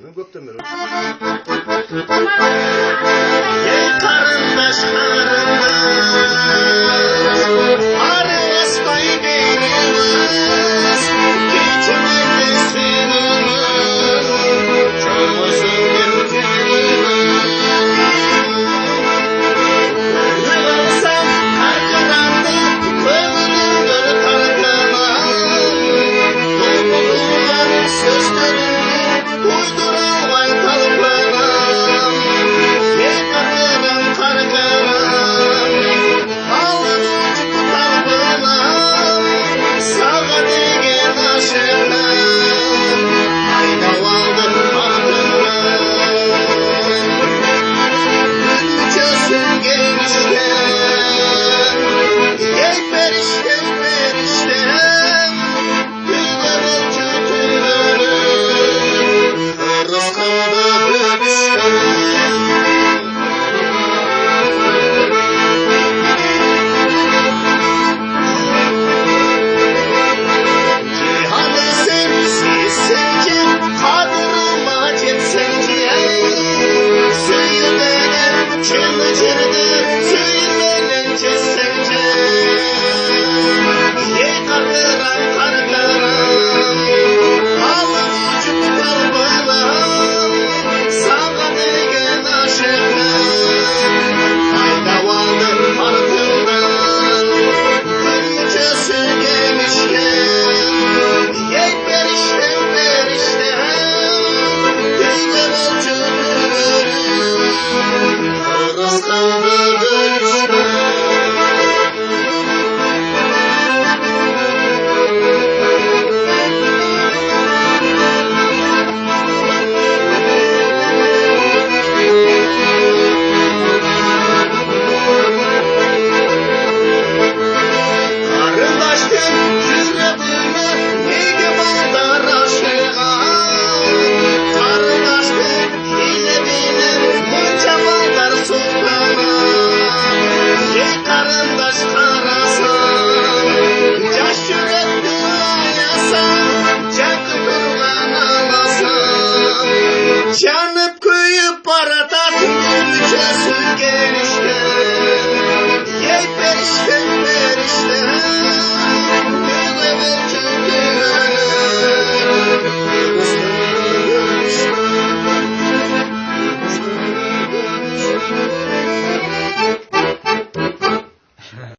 Men köpden beri. Ey qarindosh aralaspay beramiz, kechirmaydi seni, cho'lmasin deb yig'lasam qarqaramda ko'nglimdir tarqaman, to'lqinlar so'zlarimni uydurolmay talpanam. Ey qarqaram qarqaram, alınıcı talpanam, sağa degan aşıqam, aydab oldim ardımdan. Gülünce sürgenişten, ey periştem periştem, tüylerim tütülerim, rızkımda bölüştem. Cihanı sevsizsence, kadırıma cetsence, söylenem çılcırdı, söylenem cetsence. Ey qarqaram qarqaram, alın ucup talpanam, sağa degan aşıqam, aydab oldim ardımdan. Gülünce sürgenişken, ey periştem periştem, tüylerim tütülerim, rızkımda bölüştem. Qarindashdim yuzladimi, nega baldar aşıqam? Qarindashdim yuzladimi, muncha baldar so'kkanam. Ey qarindosh qarasam, yosh yurakni ayasam, janqi turgan alasam, joni